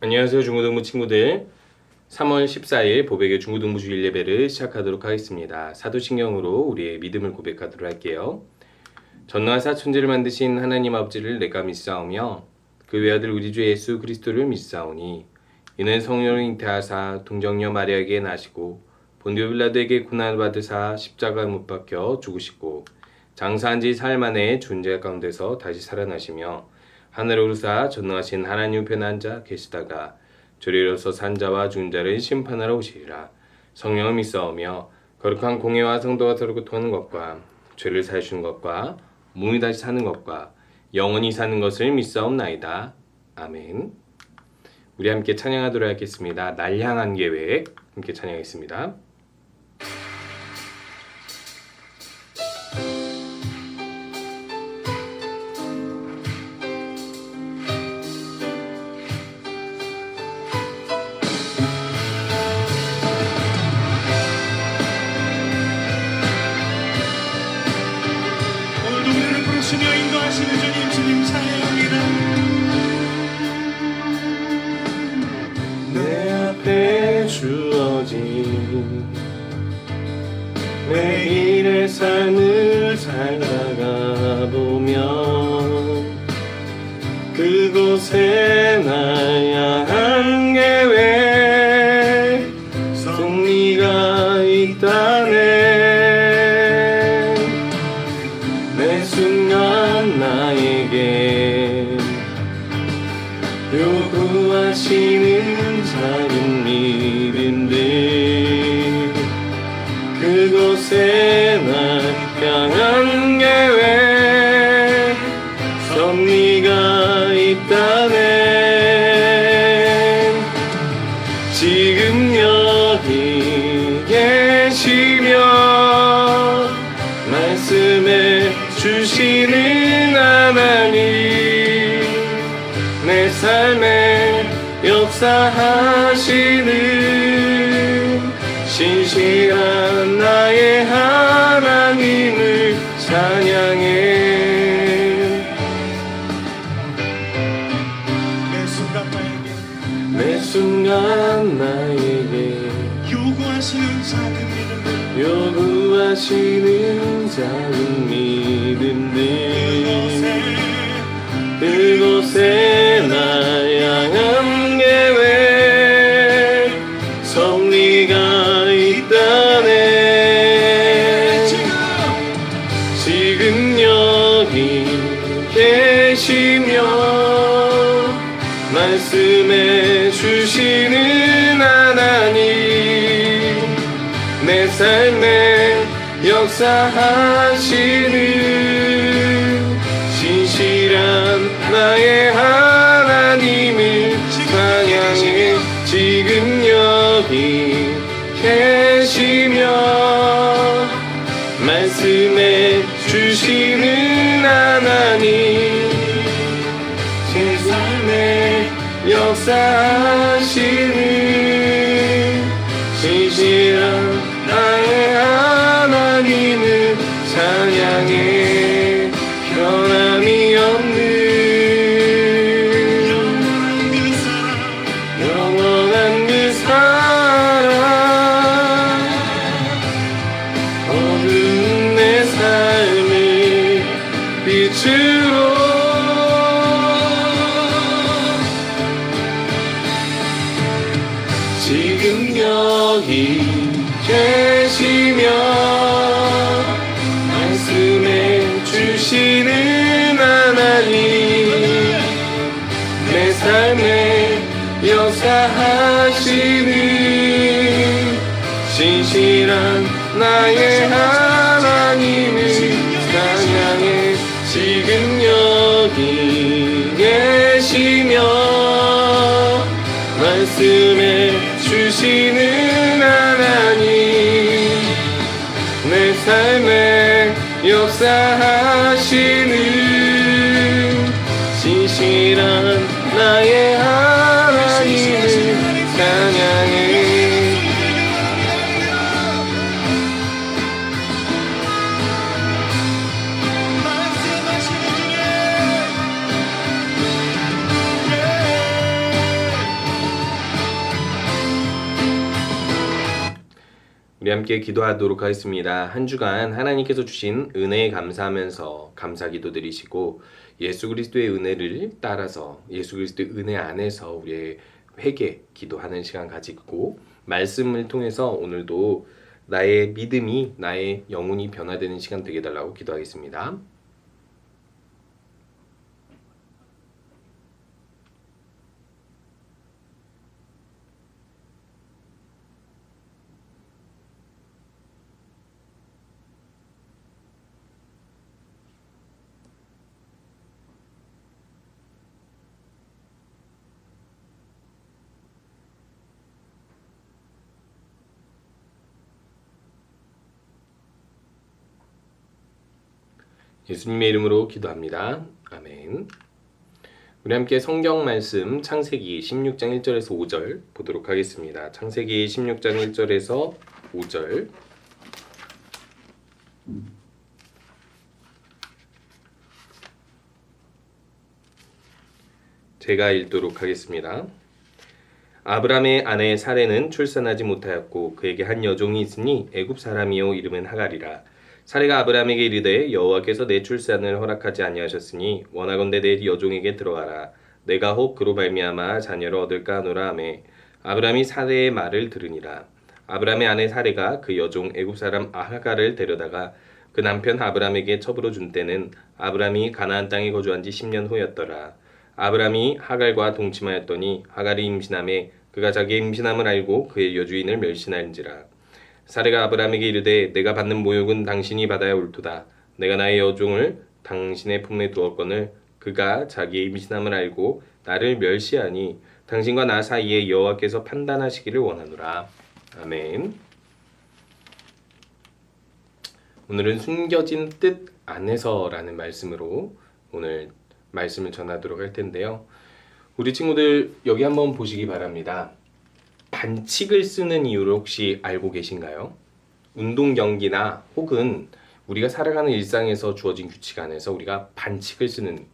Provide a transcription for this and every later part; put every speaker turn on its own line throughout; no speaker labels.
안녕하세요, 중고등부 친구들. 3월 14일 보백의 중고등부 주일 예배를 시작하도록 하겠습니다. 사도신경으로 우리의 믿음을 고백하도록 할게요. 전능하사 천지를 만드신 하나님 아버지를 내가 믿사오며 그 외아들 우리 주 예수 그리스도를 믿사오니 이는 성령을 잉태하사 동정녀 마리아에게 나시고 본디오 빌라도에게 고난을 받으사 십자가에 못 박혀 죽으시고 장사한 지 사흘 만에 존재 가운데서 다시 살아나시며 하늘에 오르사 전능하신 하나님 우편에 앉아 계시다가 저리로서 산자와 죽은 자를 심판하러 오시리라. 성령을 믿사오며 거룩한 공회와 성도가 서로 교통하는 것과 죄를 사하시는 것과 몸이 다시 사는 것과 영원히 사는 것을 믿사옵나이다. 아멘. 우리 함께 찬양하도록 하겠습니다. 날 향한 계획 함께 찬양하겠습니다.
주며 인도하시는 주님 찬양합니다.
내 앞에 주어진 매일의 삶을 살다가 보면 그곳에 날 향한 계획 승리가 있다네. 매 순간 나에게 요구하시는 작은 믿음들 그곳에 날 향한 계획 섭리가 있다네. 지금 여기 계시며 말씀해 주시는 하나님 내 삶에 역사하시는 신실한 나의 하나님을 찬양해. 매 순간 나에게 요구하시는 작은 믿음들 그곳에 날 향한 계획 섭리가 있다네. 지금 여기 계시며 말씀해 주시는 하나님 내 삶에 역사하시는 신실한 나의 하나님을 찬양해. 지금 여기 계시며 말씀해 주시는 하나님 제 삶에 역사하시는 신실한 나의 하나님을 찬양해. 변함이 없는 영원한 그 사랑 어두운 내 삶을 빛으로 지금 여기 계시며 말씀해 주시는 하나님 내 삶에 역사하시는 신실한 나의 하나님을 찬양해. 지금 여기 계시며 말씀해 주시는 하나님 내 삶에 역사하시는 신실한 나의 하나님을 찬양해. 우리 함께 기도하도록 하겠습니다. 한 주간 하나님께서 주신 은혜에 감사하면서 감사 기도 드리시고 예수 그리스도의 은혜를 따라서 예수 그리스도의 은혜 안에서 우리의 회개 기도하는 시간 가지고 말씀을 통해서 오늘도 나의 믿음이 나의 영혼이 변화되는 시간 되게 달라고 기도하겠습니다. 예수님의 이름으로 기도합니다. 아멘. 우리 함께 성경 말씀 창세기 16장 1절에서 5절 보도록 하겠습니다. 창세기 16장 1절에서 5절. 제가 읽도록 하겠습니다. 아브람의 아내 사레는 출산하지 못하였고 그에게 한 여종이 있으니 애굽 사람이요 이름은 하갈이라. 사레가 아브람에게 이르되 여호와께서 내 출산을 허락하지 아니하셨으니 원하건대 내 여종에게 들어가라. 내가 혹 그로 말미암아 자녀를 얻을까 하노라 하매 아브람이 사레의 말을 들으니라. 아브람의 아내 사레가 그 여종 애굽 사람 하갈을 데려다가 그 남편 아브람에게 첩으로 준 때는 아브람이 가나안 땅에 거주한 지 10년 후였더라. 아브람이 하갈과 동침하였더니 하갈이 임신하매 그가 자기의 임신함을 알고 그의 여주인을 멸시하는지라. 사레가 아브람에게 이르되 내가 받는 모욕은 당신이 받아야 옳도다. 내가 나의 여종을 당신의 품에 두었거늘 그가 자기의 임신함을 알고 나를 멸시하니 당신과 나 사이에 여호와께서 판단하시기를 원하노라. 아멘. 오늘은 숨겨진 뜻 안에서라는 말씀으로 오늘 말씀을 전하도록 할 텐데요. 우리 친구들 여기 한번 보시기 바랍니다. 반칙을 쓰는 이유를 혹시 알고 계신가요? 운동 경기나 혹은 우리가 살아가는 일상에서 주어진 규칙 안에서 우리가 반칙을 쓰는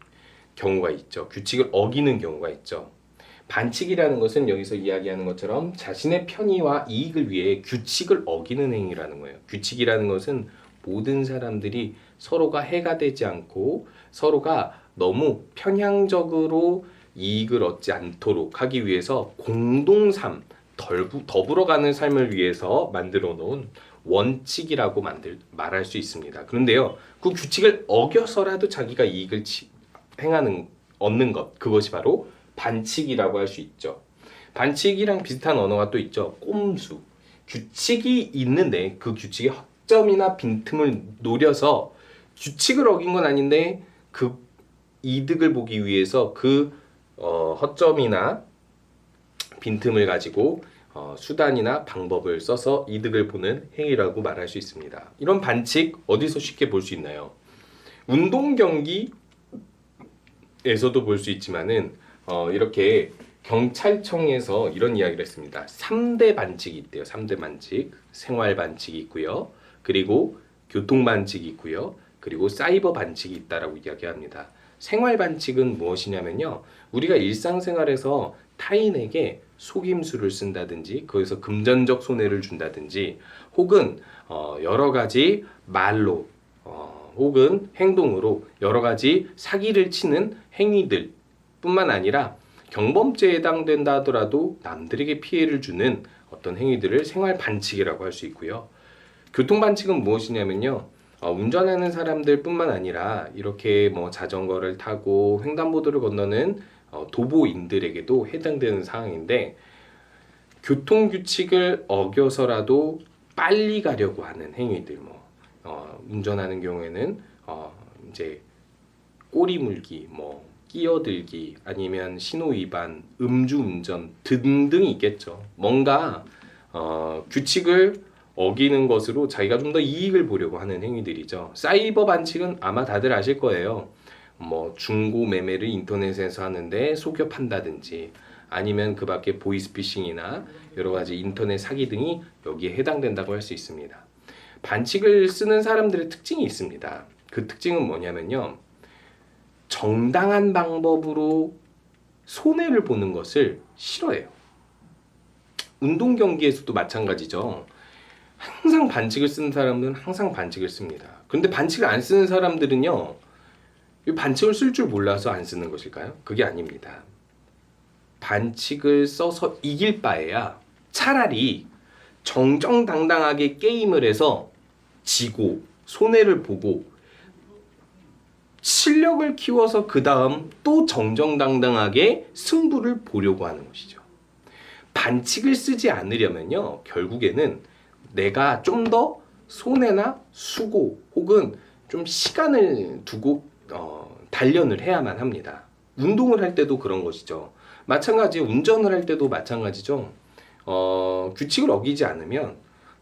경우가 있죠. 규칙을 어기는 경우가 있죠. 반칙이라는 것은 여기서 이야기하는 것처럼 자신의 편의와 이익을 위해 규칙을 어기는 행위라는 거예요. 규칙이라는 것은 모든 사람들이 서로가 해가 되지 않고 서로가 너무 편향적으로 이익을 얻지 않도록 하기 위해서 공동삼, 더불어가는 삶을 위해서 만들어 놓은 원칙이라고 말할 수 있습니다. 그런데요, 그 규칙을 어겨서라도 자기가 이익을 얻는 것, 그것이 바로 반칙이라고 할 수 있죠. 반칙이랑 비슷한 언어가 또 있죠. 꼼수. 규칙이 있는데 그 규칙의 허점이나 빈틈을 노려서 규칙을 어긴 건 아닌데 그 이득을 보기 위해서 그 허점이나 빈틈을 가지고 수단이나 방법을 써서 이득을 보는 행위라고 말할 수 있습니다. 이런 반칙 어디서 쉽게 볼 수 있나요? 운동 경기에서도 볼 수 있지만은 이렇게 경찰청에서 이런 이야기를 했습니다. 3대 반칙이 있대요. 3대 반칙. 생활 반칙이 있고요. 그리고 교통 반칙이 있고요. 그리고 사이버 반칙이 있다라고 이야기합니다. 생활 반칙은 무엇이냐면요. 우리가 일상생활에서 타인에게 속임수를 쓴다든지 거기서 금전적 손해를 준다든지 혹은 여러 가지 말로 혹은 행동으로 여러 가지 사기를 치는 행위들 뿐만 아니라 경범죄에 해당된다 하더라도 남들에게 피해를 주는 어떤 행위들을 생활 반칙이라고 할 수 있고요. 교통 반칙은 무엇이냐면요. 운전하는 사람들 뿐만 아니라 이렇게 자전거를 타고 횡단보도를 건너는 도보인들에게도 해당되는 사항인데 교통규칙을 어겨서라도 빨리 가려고 하는 행위들 운전하는 경우에는 이제 꼬리 물기, 끼어들기 아니면 신호 위반, 음주운전 등등이 있겠죠. 뭔가 규칙을 어기는 것으로 자기가 좀 더 이익을 보려고 하는 행위들이죠. 사이버 반칙은 아마 다들 아실 거예요. 중고 매매를 인터넷에서 하는데 속여 판다든지 아니면 그 밖에 보이스피싱이나 여러 가지 인터넷 사기 등이 여기에 해당된다고 할 수 있습니다. 반칙을 쓰는 사람들의 특징이 있습니다. 그 특징은 뭐냐면요. 정당한 방법으로 손해를 보는 것을 싫어해요. 운동 경기에서도 마찬가지죠. 항상 반칙을 쓰는 사람들은 항상 반칙을 씁니다. 그런데 반칙을 안 쓰는 사람들은요, 이 반칙을 쓸 줄 몰라서 안 쓰는 것일까요? 그게 아닙니다. 반칙을 써서 이길 바에야 차라리 정정당당하게 게임을 해서 지고 손해를 보고 실력을 키워서 그 다음 또 정정당당하게 승부를 보려고 하는 것이죠. 반칙을 쓰지 않으려면요, 결국에는 내가 좀 더 손해나 수고 혹은 좀 시간을 두고 단련을 해야만 합니다. 운동을 할 때도 그런 것이죠. 마찬가지 운전을 할 때도 마찬가지죠. 규칙을 어기지 않으면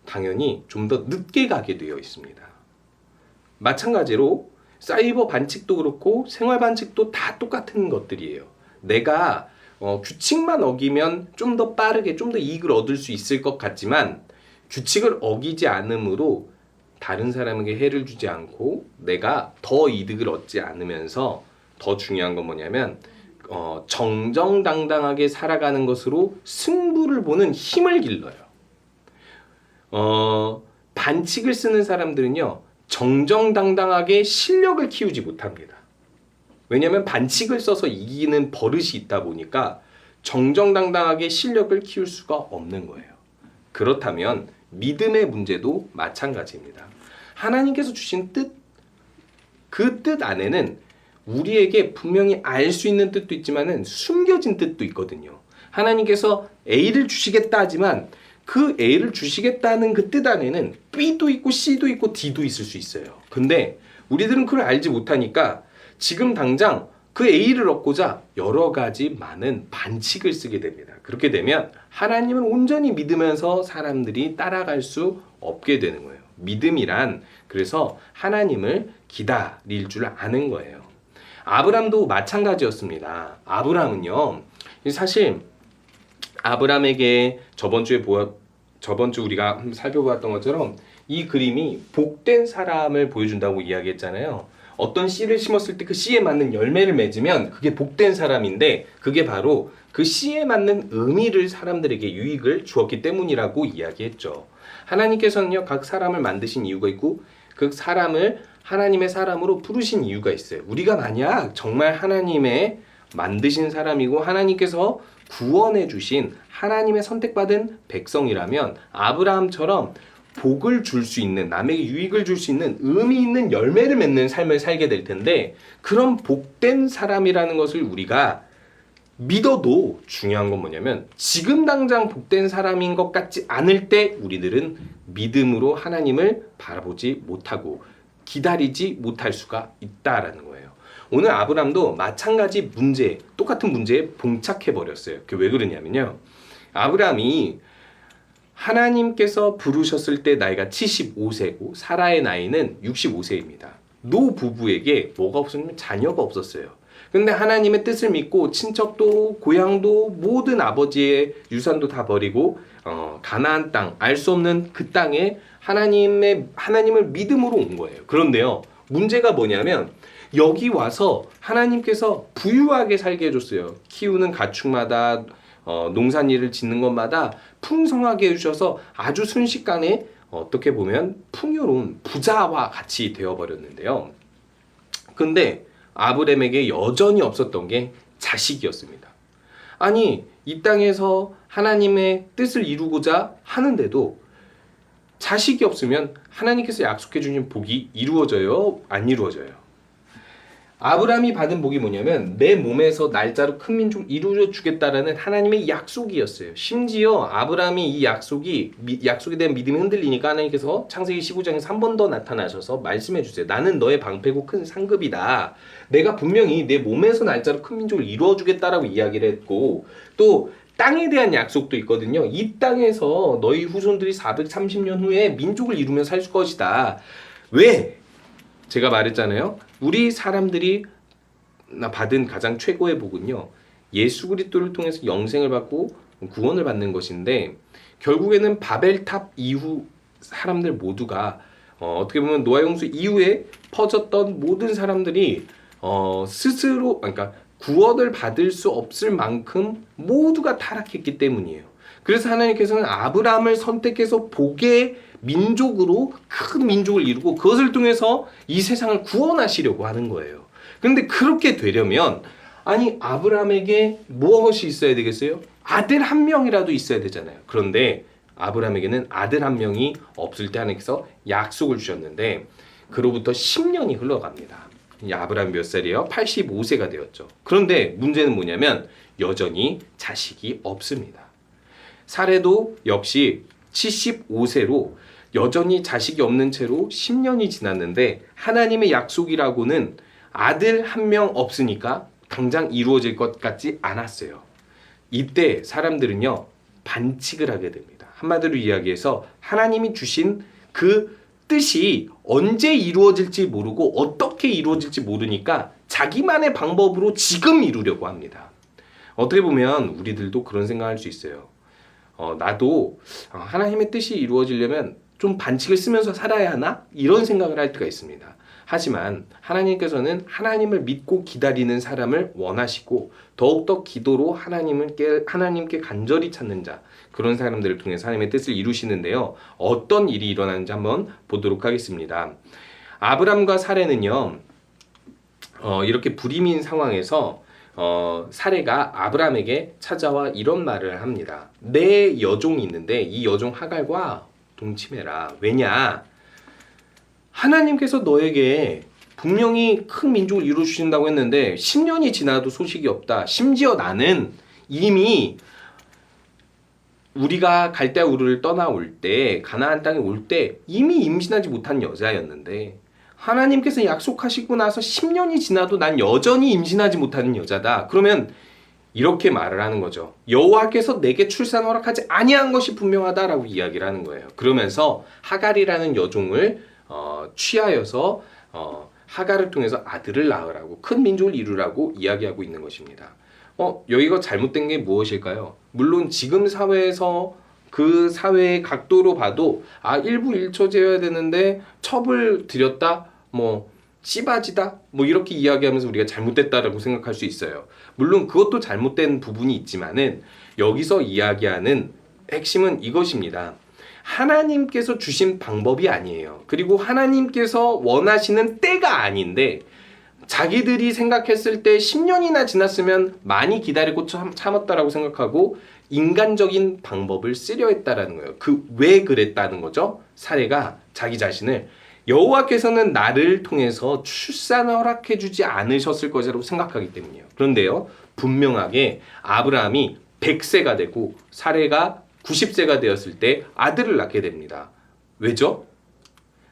당연히 좀 더 늦게 가게 되어 있습니다. 마찬가지로 사이버 반칙도 그렇고 생활 반칙도 다 똑같은 것들이에요. 내가 규칙만 어기면 좀 더 빠르게 좀 더 이익을 얻을 수 있을 것 같지만 규칙을 어기지 않으므로 다른 사람에게 해를 주지 않고 내가 더 이득을 얻지 않으면서 더 중요한 건 뭐냐면 정정당당하게 살아가는 것으로 승부를 보는 힘을 길러요. 반칙을 쓰는 사람들은요, 정정당당하게 실력을 키우지 못합니다. 왜냐하면 반칙을 써서 이기는 버릇이 있다 보니까 정정당당하게 실력을 키울 수가 없는 거예요. 그렇다면 믿음의 문제도 마찬가지입니다. 하나님께서 주신 뜻, 그 뜻 안에는 우리에게 분명히 알 수 있는 뜻도 있지만은 숨겨진 뜻도 있거든요. 하나님께서 A를 주시겠다 하지만 그 A를 주시겠다는 그 뜻 안에는 B도 있고 C도 있고 D도 있을 수 있어요. 근데 우리들은 그걸 알지 못하니까 지금 당장 그 A를 얻고자 여러 가지 많은 반칙을 쓰게 됩니다. 그렇게 되면 하나님을 온전히 믿으면서 사람들이 따라갈 수 없게 되는 거예요. 믿음이란 그래서 하나님을 기다릴 줄 아는 거예요. 아브람도 마찬가지였습니다. 아브람은요, 사실 아브람에게 저번 주 우리가 살펴보았던 것처럼 이 그림이 복된 사람을 보여준다고 이야기했잖아요. 어떤 씨를 심었을 때 그 씨에 맞는 열매를 맺으면 그게 복된 사람인데 그게 바로 그 씨에 맞는 의미를 사람들에게 유익을 주었기 때문이라고 이야기했죠. 하나님께서는요, 각 사람을 만드신 이유가 있고 그 사람을 하나님의 사람으로 부르신 이유가 있어요. 우리가 만약 정말 하나님의 만드신 사람이고 하나님께서 구원해 주신 하나님의 선택받은 백성이라면 아브라함처럼 복을 줄 수 있는, 남에게 유익을 줄 수 있는 의미 있는 열매를 맺는 삶을 살게 될 텐데, 그런 복된 사람이라는 것을 우리가 믿어도 중요한 건 뭐냐면 지금 당장 복된 사람인 것 같지 않을 때 우리들은 믿음으로 하나님을 바라보지 못하고 기다리지 못할 수가 있다라는 거예요. 오늘 아브람도 마찬가지 문제, 똑같은 문제에 봉착해 버렸어요. 그게 왜 그러냐면요, 아브람이 하나님께서 부르셨을 때 나이가 75세고 사라의 나이는 65세입니다. 노 부부에게 뭐가 없었냐면 자녀가 없었어요. 근데 하나님의 뜻을 믿고 친척도 고향도 모든 아버지의 유산도 다 버리고 가나안 땅, 알 수 없는 그 땅에 하나님을 믿음으로 온 거예요. 그런데요, 문제가 뭐냐면 여기 와서 하나님께서 부유하게 살게 해줬어요. 키우는 가축마다 농산일을 짓는 것마다 풍성하게 해주셔서 아주 순식간에 어떻게 보면 풍요로운 부자와 같이 되어버렸는데요. 근데 아브람에게 여전히 없었던 게 자식이었습니다. 아니, 이 땅에서 하나님의 뜻을 이루고자 하는데도 자식이 없으면 하나님께서 약속해 주신 복이 이루어져요? 안 이루어져요? 아브람이 받은 복이 뭐냐면 내 몸에서 날짜로 큰 민족을 이루어 주겠다라는 하나님의 약속이었어요. 심지어 아브람이 이 약속에 대한 믿음이 흔들리니까 하나님께서 창세기 15장에서 한 번 더 나타나셔서 말씀해 주세요. 나는 너의 방패고 큰 상급이다. 내가 분명히 내 몸에서 날짜로 큰 민족을 이루어 주겠다라고 이야기를 했고, 또 땅에 대한 약속도 있거든요. 이 땅에서 너희 후손들이 430년 후에 민족을 이루며 살 것이다. 왜? 제가 말했잖아요. 우리 사람들이 받은 가장 최고의 복은요, 예수 그리스도를 통해서 영생을 받고 구원을 받는 것인데, 결국에는 바벨탑 이후 사람들 모두가 어떻게 보면 노아 홍수 이후에 퍼졌던 모든 사람들이 스스로, 그러니까 구원을 받을 수 없을 만큼 모두가 타락했기 때문이에요. 그래서 하나님께서는 아브라함을 선택해서 복의 민족으로 큰 민족을 이루고 그것을 통해서 이 세상을 구원하시려고 하는 거예요. 그런데 그렇게 되려면 아니 아브라함에게 무엇이 있어야 되겠어요? 아들 한 명이라도 있어야 되잖아요. 그런데 아브라함에게는 아들 한 명이 없을 때 하나님께서 약속을 주셨는데 그로부터 10년이 흘러갑니다. 이 아브라함 몇 살이에요? 85세가 되었죠. 그런데 문제는 뭐냐면 여전히 자식이 없습니다. 사례도 역시 75세로 여전히 자식이 없는 채로 10년이 지났는데 하나님의 약속이라고는 아들 한 명 없으니까 당장 이루어질 것 같지 않았어요. 이때 사람들은요 반칙을 하게 됩니다. 한마디로 이야기해서 하나님이 주신 그 뜻이 언제 이루어질지 모르고 어떻게 이루어질지 모르니까 자기만의 방법으로 지금 이루려고 합니다. 어떻게 보면 우리들도 그런 생각할 수 있어요. 나도 하나님의 뜻이 이루어지려면 좀 반칙을 쓰면서 살아야 하나? 이런 생각을 할 때가 있습니다. 하지만 하나님께서는 하나님을 믿고 기다리는 사람을 원하시고 더욱더 기도로 하나님께 간절히 찾는 자 그런 사람들을 통해서 하나님의 뜻을 이루시는데요. 어떤 일이 일어나는지 한번 보도록 하겠습니다. 아브람과 사레는요. 이렇게 불임인 상황에서 사레가 아브람에게 찾아와 이런 말을 합니다. 내 여종이 있는데 이 여종 하갈과 동침해라. 왜냐? 하나님께서 너에게 분명히 큰 민족을 이루어주신다고 했는데 10년이 지나도 소식이 없다. 심지어 나는 이미 우리가 갈대아 우르를 떠나올 때 가나안 땅에 올 때 이미 임신하지 못한 여자였는데 하나님께서 약속하시고 나서 10년이 지나도 난 여전히 임신하지 못하는 여자다. 그러면 이렇게 말을 하는 거죠. 여호와께서 내게 출산 허락하지 아니한 것이 분명하다라고 이야기를 하는 거예요. 그러면서 하갈이라는 여종을 취하여서 하갈을 통해서 아들을 낳으라고 큰 민족을 이루라고 이야기하고 있는 것입니다. 여기가 잘못된 게 무엇일까요? 물론 지금 사회에서 그 사회의 각도로 봐도 일부 일처제여야 되는데 첩을 들였다, 씨바지다, 이렇게 이야기하면서 우리가 잘못됐다라고 생각할 수 있어요. 물론 그것도 잘못된 부분이 있지만은 여기서 이야기하는 핵심은 이것입니다. 하나님께서 주신 방법이 아니에요. 그리고 하나님께서 원하시는 때가 아닌데 자기들이 생각했을 때 10년이나 지났으면 많이 기다리고 참았다라고 생각하고 인간적인 방법을 쓰려 했다라는 거예요. 왜 그랬다는 거죠? 사례가 자기 자신을 여호와께서는 나를 통해서 출산을 허락해 주지 않으셨을 것이라고 생각하기 때문이에요. 그런데요, 분명하게 아브라함이 100세가 되고 사례가 90세가 되었을 때 아들을 낳게 됩니다. 왜죠?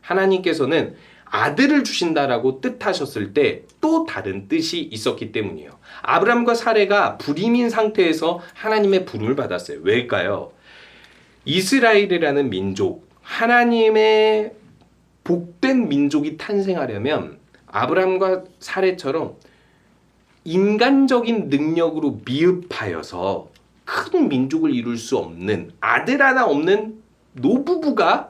하나님께서는 아들을 주신다라고 뜻하셨을 때 또 다른 뜻이 있었기 때문이에요. 아브람과 사레가 불임인 상태에서 하나님의 부름을 받았어요. 왜일까요? 이스라엘이라는 민족, 하나님의 복된 민족이 탄생하려면 아브람과 사레처럼 인간적인 능력으로 미흡하여서 큰 민족을 이룰 수 없는 아들 하나 없는 노부부가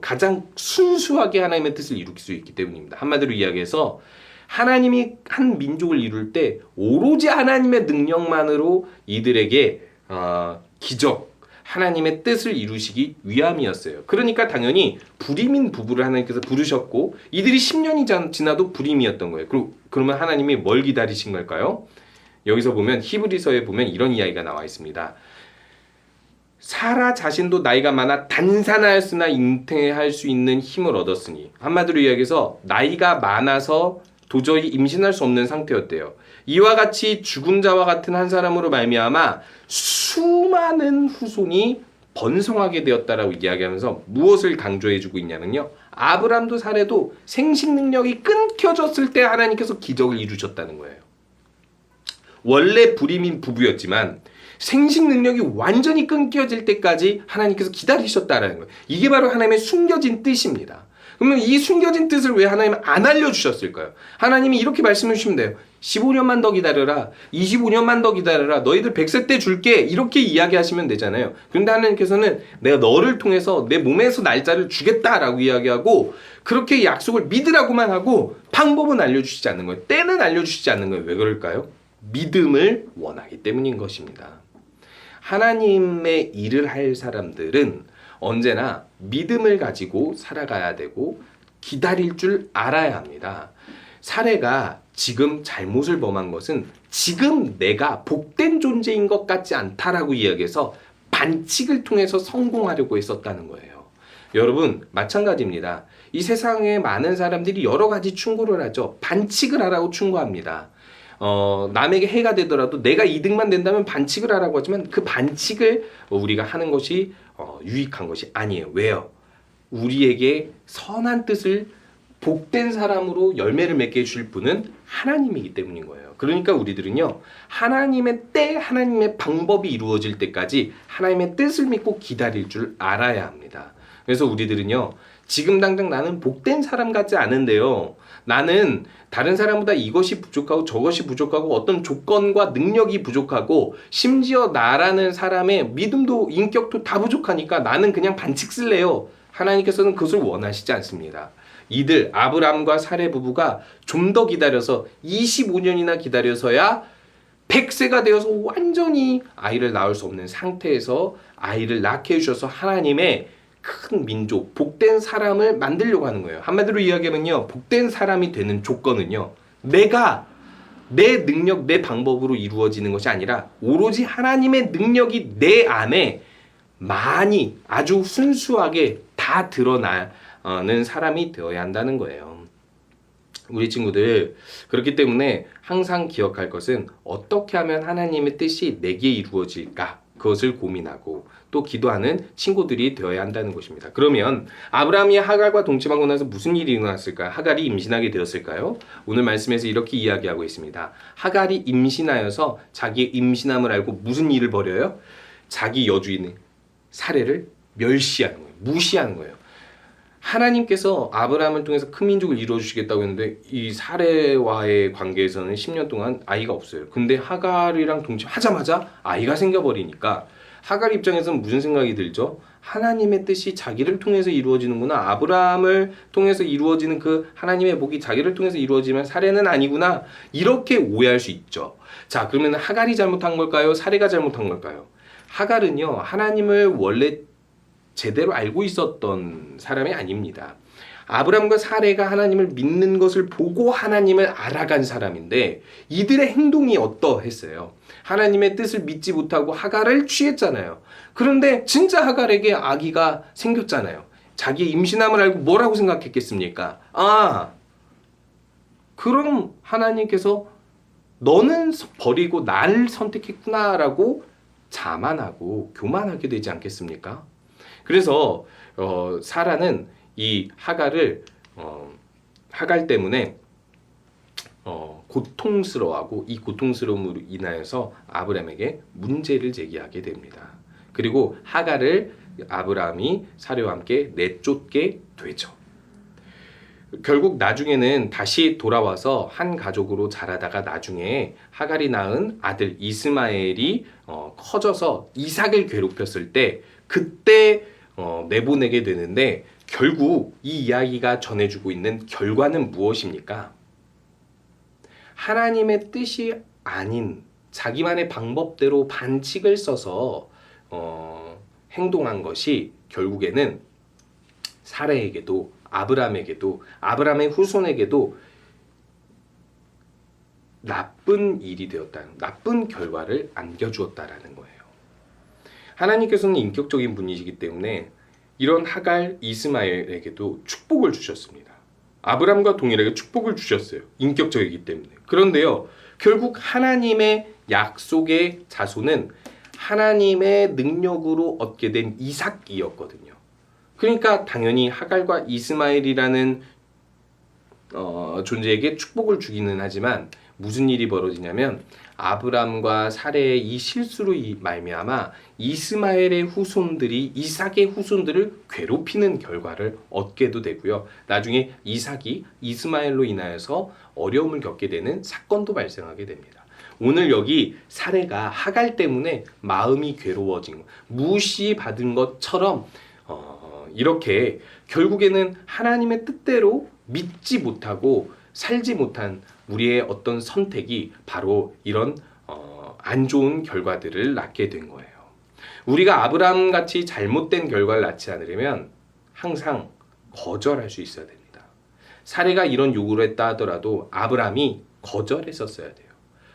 가장 순수하게 하나님의 뜻을 이룰 수 있기 때문입니다. 한마디로 이야기해서 하나님이 한 민족을 이룰 때 오로지 하나님의 능력만으로 이들에게 기적, 하나님의 뜻을 이루시기 위함이었어요. 그러니까 당연히 불임인 부부를 하나님께서 부르셨고 이들이 10년이 지나도 불임이었던 거예요. 그러면 하나님이 뭘 기다리신 걸까요? 여기서 보면 히브리서에 보면 이런 이야기가 나와 있습니다. 사라 자신도 나이가 많아 단산하였으나 잉태할 수 있는 힘을 얻었으니, 한마디로 이야기해서 나이가 많아서 도저히 임신할 수 없는 상태였대요. 이와 같이 죽은 자와 같은 한 사람으로 말미암아 수많은 후손이 번성하게 되었다라고 이야기하면서 무엇을 강조해주고 있냐면요, 아브람도 사레도 생식 능력이 끊겨졌을 때 하나님께서 기적을 이루셨다는 거예요. 원래 불임인 부부였지만 생식 능력이 완전히 끊겨질 때까지 하나님께서 기다리셨다라는 거예요. 이게 바로 하나님의 숨겨진 뜻입니다. 그러면 이 숨겨진 뜻을 왜 하나님은 안 알려주셨을까요? 하나님이 이렇게 말씀해 주시면 돼요. 15년만 더 기다려라. 25년만 더 기다려라. 너희들 100세 때 줄게. 이렇게 이야기하시면 되잖아요. 그런데 하나님께서는 내가 너를 통해서 내 몸에서 날짜를 주겠다라고 이야기하고 그렇게 약속을 믿으라고만 하고 방법은 알려주시지 않는 거예요. 때는 알려주시지 않는 거예요. 왜 그럴까요? 믿음을 원하기 때문인 것입니다. 하나님의 일을 할 사람들은 언제나 믿음을 가지고 살아가야 되고 기다릴 줄 알아야 합니다. 사례가 지금 잘못을 범한 것은 지금 내가 복된 존재인 것 같지 않다라고 이야기해서 반칙을 통해서 성공하려고 했었다는 거예요. 여러분 마찬가지입니다. 이 세상에 많은 사람들이 여러 가지 충고를 하죠. 반칙을 하라고 충고합니다. 남에게 해가 되더라도 내가 이득만 된다면 반칙을 하라고 하지만 그 반칙을 우리가 하는 것이 유익한 것이 아니에요. 왜요? 우리에게 선한 뜻을 복된 사람으로 열매를 맺게 해주실 분은 하나님이기 때문인 거예요. 그러니까 우리들은요, 하나님의 때, 하나님의 방법이 이루어질 때까지 하나님의 뜻을 믿고 기다릴 줄 알아야 합니다. 그래서 우리들은요, 지금 당장 나는 복된 사람 같지 않은데요, 나는 다른 사람보다 이것이 부족하고 저것이 부족하고 어떤 조건과 능력이 부족하고 심지어 나라는 사람의 믿음도 인격도 다 부족하니까 나는 그냥 반칙 쓸래요. 하나님께서는 그것을 원하시지 않습니다. 이들 아브람과 사레 부부가 좀 더 기다려서 25년이나 기다려서야 100세가 되어서 완전히 아이를 낳을 수 없는 상태에서 아이를 낳게 해주셔서 하나님의 큰 민족, 복된 사람을 만들려고 하는 거예요. 한마디로 이야기하면요, 복된 사람이 되는 조건은요, 내가 내 능력, 내 방법으로 이루어지는 것이 아니라 오로지 하나님의 능력이 내 안에 많이 아주 순수하게 다 드러나는 사람이 되어야 한다는 거예요. 우리 친구들, 그렇기 때문에 항상 기억할 것은 어떻게 하면 하나님의 뜻이 내게 이루어질까, 그것을 고민하고 또 기도하는 친구들이 되어야 한다는 것입니다. 그러면 아브라함이 하갈과 동침하고 나서 무슨 일이 일어났을까요? 하갈이 임신하게 되었을까요? 오늘 말씀에서 이렇게 이야기하고 있습니다. 하갈이 임신하여서 자기의 임신함을 알고 무슨 일을 벌여요? 자기 여주인 사레를 멸시하는 거예요. 무시하는 거예요. 하나님께서 아브라함을 통해서 큰 민족을 이루어주시겠다고 했는데 이 사레와의 관계에서는 10년 동안 아이가 없어요. 근데 하갈이랑 동침하자마자 아이가 생겨버리니까 하갈 입장에서는 무슨 생각이 들죠? 하나님의 뜻이 자기를 통해서 이루어지는구나. 아브라함을 통해서 이루어지는 그 하나님의 복이 자기를 통해서 이루어지면 사레는 아니구나. 이렇게 오해할 수 있죠. 자, 그러면 하갈이 잘못한 걸까요? 사레가 잘못한 걸까요? 하갈은요, 하나님을 원래 제대로 알고 있었던 사람이 아닙니다. 아브람과 사레가 하나님을 믿는 것을 보고 하나님을 알아간 사람인데 이들의 행동이 어떠했어요? 하나님의 뜻을 믿지 못하고 하갈을 취했잖아요. 그런데 진짜 하갈에게 아기가 생겼잖아요. 자기 임신함을 알고 뭐라고 생각했겠습니까? 그럼 하나님께서 너는 버리고 나를 선택했구나라고 자만하고 교만하게 되지 않겠습니까? 그래서 사라는 이 하갈을 하갈 때문에 고통스러워하고 이 고통스러움으로 인하여서 아브라함에게 문제를 제기하게 됩니다. 그리고 하갈을 아브라함이 사례와 함께 내쫓게 되죠. 결국 나중에는 다시 돌아와서 한 가족으로 자라다가 나중에 하갈이 낳은 아들 이스마엘이 커져서 이삭을 괴롭혔을 때 그때 내보내게 되는데 결국 이 이야기가 전해주고 있는 결과는 무엇입니까? 하나님의 뜻이 아닌 자기만의 방법대로 반칙을 써서 행동한 것이 결국에는 사레에게도 아브라함에게도 아브라함의 후손에게도 나쁜 일이 되었다는, 나쁜 결과를 안겨주었다라는 거예요. 하나님께서는 인격적인 분이시기 때문에 이런 하갈 이스마엘에게도 축복을 주셨습니다. 아브라함과 동일하게 축복을 주셨어요. 인격적이기 때문에. 그런데요, 결국 하나님의 약속의 자손은 하나님의 능력으로 얻게 된 이삭이었거든요. 그러니까 당연히 하갈과 이스마엘이라는 존재에게 축복을 주기는 하지만 무슨 일이 벌어지냐면 아브람과 사레의 이 실수로 말미암아 이스마엘의 후손들이 이삭의 후손들을 괴롭히는 결과를 얻게도 되고요. 나중에 이삭이 이스마엘로 인하여서 어려움을 겪게 되는 사건도 발생하게 됩니다. 오늘 여기 사레가 하갈 때문에 마음이 괴로워진 것, 무시받은 것처럼 이렇게 결국에는 하나님의 뜻대로 믿지 못하고 살지 못한 우리의 어떤 선택이 바로 이런 안 좋은 결과들을 낳게 된 거예요. 우리가 아브라함 같이 잘못된 결과를 낳지 않으려면 항상 거절할 수 있어야 됩니다. 사례가 이런 요구를 했다 하더라도 아브라함이 거절했었어야 돼요.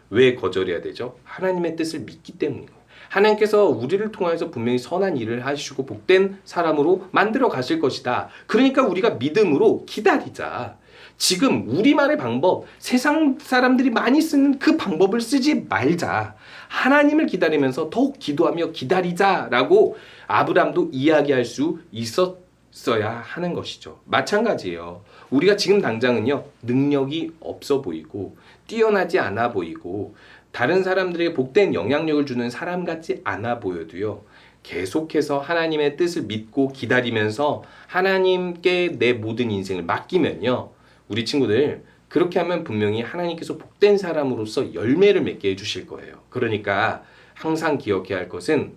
왜 거절해야 되죠? 하나님의 뜻을 믿기 때문인 거예요. 하나님께서 우리를 통해서 분명히 선한 일을 하시고 복된 사람으로 만들어 가실 것이다. 그러니까 우리가 믿음으로 기다리자. 지금 우리만의 방법, 세상 사람들이 많이 쓰는 그 방법을 쓰지 말자. 하나님을 기다리면서 더욱 기도하며 기다리자라고 아브라함도 이야기할 수 있었어야 하는 것이죠. 마찬가지예요. 우리가 지금 당장은요, 능력이 없어 보이고 뛰어나지 않아 보이고 다른 사람들에게 복된 영향력을 주는 사람 같지 않아 보여도요, 계속해서 하나님의 뜻을 믿고 기다리면서 하나님께 내 모든 인생을 맡기면요, 우리 친구들 그렇게 하면 분명히 하나님께서 복된 사람으로서 열매를 맺게 해주실 거예요. 그러니까 항상 기억해야 할 것은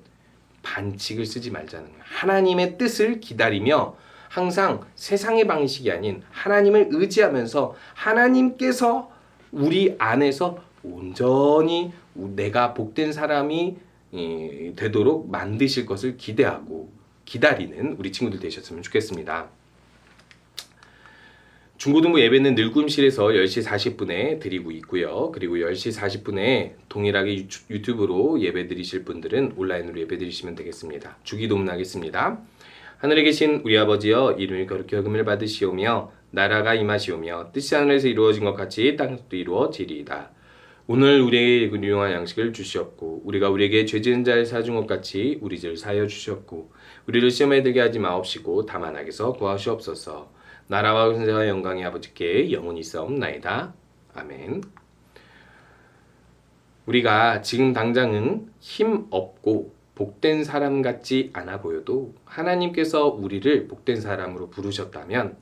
반칙을 쓰지 말자는 거예요. 하나님의 뜻을 기다리며 항상 세상의 방식이 아닌 하나님을 의지하면서 하나님께서 우리 안에서 온전히 내가 복된 사람이 되도록 만드실 것을 기대하고 기다리는 우리 친구들 되셨으면 좋겠습니다. 중고등부 예배는 늙음실에서 10시 40분에 드리고 있고요. 그리고 10시 40분에 동일하게 유튜브로 예배 드리실 분들은 온라인으로 예배 드리시면 되겠습니다. 주기도문하겠습니다. 하늘에 계신 우리 아버지여, 이름이 거룩히 여김을 받으시오며 나라가 임하시오며 뜻이 하늘에서 이루어진 것 같이 땅에서도 이루어지리이다. 오늘 우리에게 유용한 양식을 주시옵고 우리가 우리에게 죄 지은 자를 사준 것 같이 우리 죄를 사하여 주시옵고 우리를 시험에 들게 하지 마옵시고 다만 악에서 구하시옵소서. 나라와 권세와 영광이 아버지께 영원히 있사옵나이다. 아멘. 우리가 지금 당장은 힘 없고 복된 사람 같지 않아 보여도 하나님께서 우리를 복된 사람으로 부르셨다면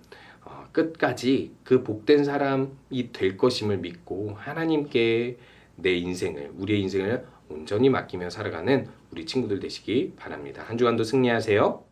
끝까지 그 복된 사람이 될 것임을 믿고 하나님께 내 인생을, 우리의 인생을 온전히 맡기며 살아가는 우리 친구들 되시기 바랍니다. 한 주간도 승리하세요.